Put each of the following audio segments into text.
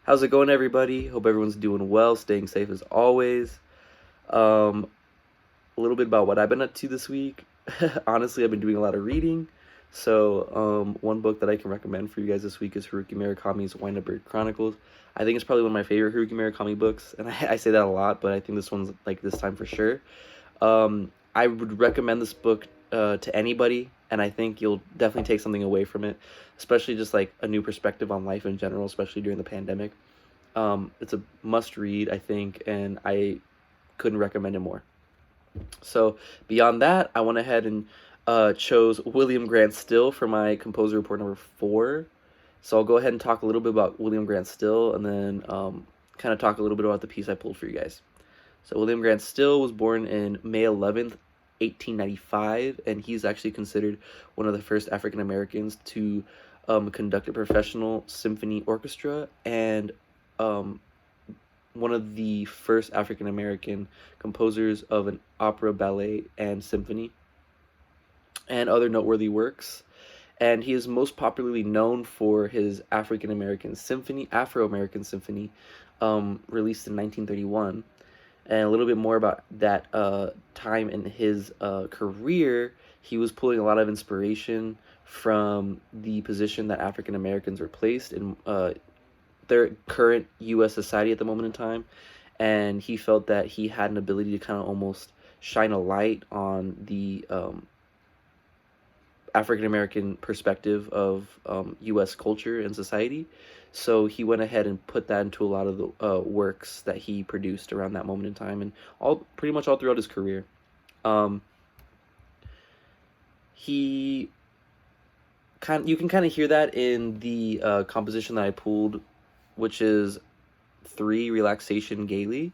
How's it going, everybody? Hope everyone's doing well, staying safe as always. Um, a little bit about what I've been up to this week. Honestly, I've been doing a lot of reading. One book that I can recommend for you guys this week is Haruki Murakami's Wind Up Bird Chronicles. I think it's probably one of my favorite Haruki Murakami books, and I say that a lot, but I think this one's like this time for sure. I would recommend this book to anybody, and I think you'll definitely take something away from it, especially just like a new perspective on life in general, especially during the pandemic. It's a must read, I think, and I couldn't recommend it more. So beyond that, I went ahead and chose William Grant Still for my composer report number 4. So I'll go ahead and talk a little bit about William Grant Still, and then kind of talk a little bit about the piece I pulled for you guys. So William Grant Still was born in May 11th, 1895, and he's actually considered one of the first African Americans to conduct a professional symphony orchestra, and um, one of the first African American composers of an opera, ballet, and symphony, and other noteworthy works. And he is most popularly known for his Afro American Symphony, released in 1931. And a little bit more about that time in his career, he was pulling a lot of inspiration from the position that African Americans were placed in their current U.S. society at the moment in time, and he felt that he had an ability to kind of almost shine a light on the African American perspective of U.S. culture and society. So he went ahead and put that into a lot of the works that he produced around that moment in time, and pretty much all throughout his career. Um, he you can kind of hear that in the composition that I pulled, which is 3 Relaxation Gaily.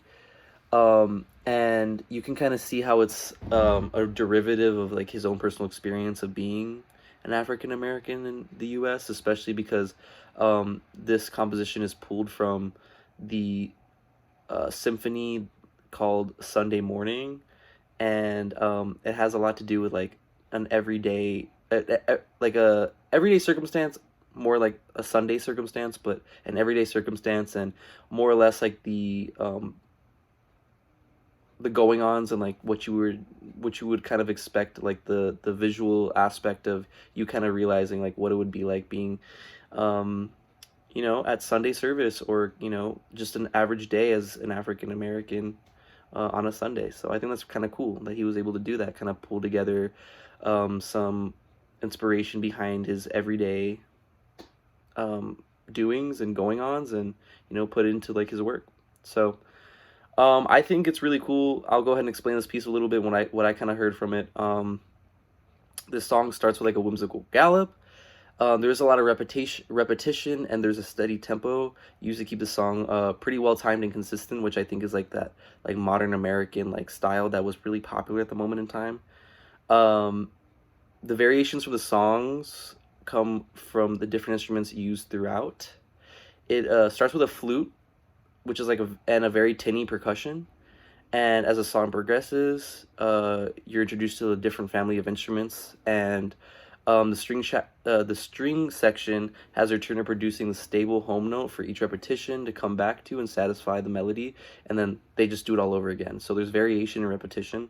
And you can kind of see how it's a derivative of like his own personal experience of being an African American in the U.S., especially because this composition is pulled from the symphony called Sunday Morning, and it has a lot to do with like an everyday, like a everyday circumstance, more like a Sunday circumstance, but an everyday circumstance, and more or less like the going ons, and like what you would kind of expect, like the visual aspect of you kind of realizing like what it would be like being um at Sunday service, or just an average day as an African American on a Sunday. So I think that's kind of cool that he was able to do that, kind of pull together some inspiration behind his everyday doings and going ons, and put it into like his work. So I think it's really cool. I'll go ahead and explain this piece a little bit when what I kind of heard from it. This song starts with like a whimsical gallop. There's a lot of repetition, and there's a steady tempo used to keep the song pretty well timed and consistent, which I think is like that like modern American like style that was really popular at the moment in time. Um, the variations for the songs come from the different instruments used throughout. It starts with a flute, which is like a very tinny percussion. And as the song progresses, you're introduced to a different family of instruments, and the string section has a returner producing the stable home note for each repetition to come back to and satisfy the melody, and then they just do it all over again. So there's variation and repetition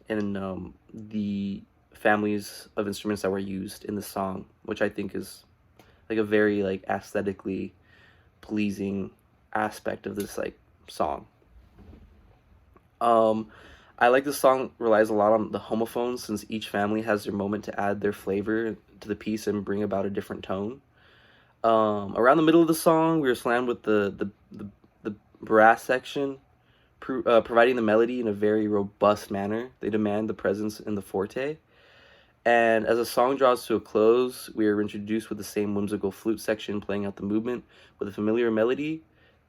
in the families of instruments that were used in the song, which I think is like a very like aesthetically pleasing aspect of this like song. Um, I like this song relies a lot on the homophones, since each family has their moment to add their flavor to the piece and bring about a different tone. Around the middle of the song, we were slammed with the brass section, providing the melody in a very robust manner. They demand the presence in the forte. And as the song draws to a close, we are introduced with the same whimsical flute section playing out the movement with a familiar melody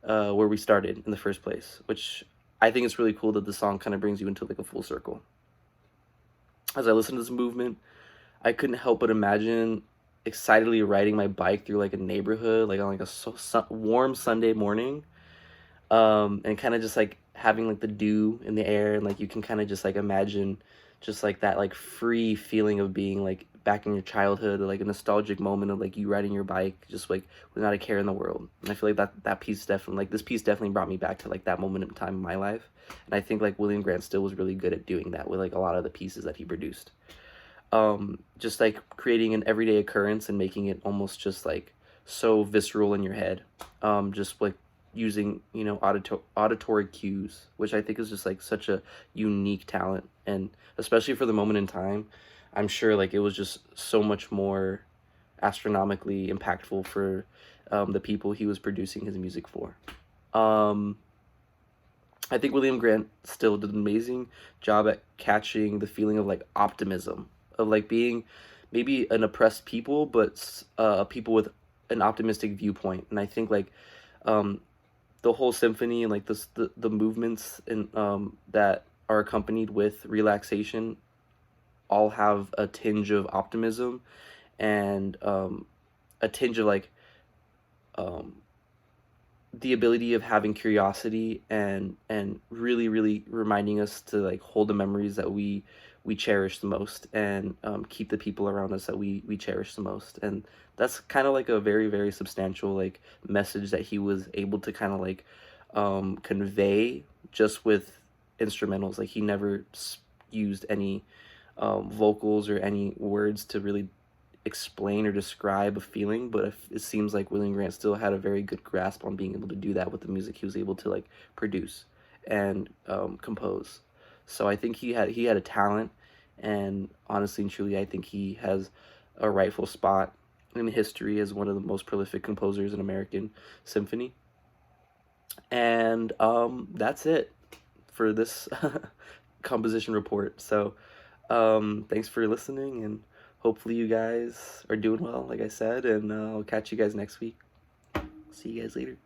where we started in the first place, which I think it's really cool that the song kind of brings you into like a full circle. As I listened to this movement, I couldn't help but imagine excitedly riding my bike through like a neighborhood, like on like a warm Sunday morning, and kind of just like having like the dew in the air, and like you can kind of just like imagine just like that like free feeling of being like back in your childhood, like a nostalgic moment of like you riding your bike, just like without a care in the world. And I feel like that piece definitely, like this piece definitely brought me back to like that moment in time in my life. And I think like William Grant Still was really good at doing that with like a lot of the pieces that he produced. Just like creating an everyday occurrence and making it almost just like so visceral in your head. Just like using, you know, auditory cues, which I think is just like such a unique talent. And especially for the moment in time, I'm sure like it was just so much more astronomically impactful for the people he was producing his music for. Um, I think William Grant Still did an amazing job at catching the feeling of like optimism, of like being maybe an oppressed people, but people with an optimistic viewpoint. And I think like um, the whole symphony and like the movements and that are accompanied with relaxation all have a tinge of optimism and a tinge of like um, the ability of having curiosity and really reminding us to like hold the memories that we cherish the most and keep the people around us that we cherish the most. And that's kind of like a very substantial like message that he was able to kind of like convey just with instrumentals. Like he never used any vocals or any words to really explain or describe a feeling, but it seems like William Grant Still had a very good grasp on being able to do that with the music he was able to like produce and compose. So I think he had a talent, and honestly and truly, I think he has a rightful spot in history as one of the most prolific composers in American symphony. And that's it for this composition report. So thanks for listening, and hopefully you guys are doing well, like I said, and I'll catch you guys next week. See you guys later.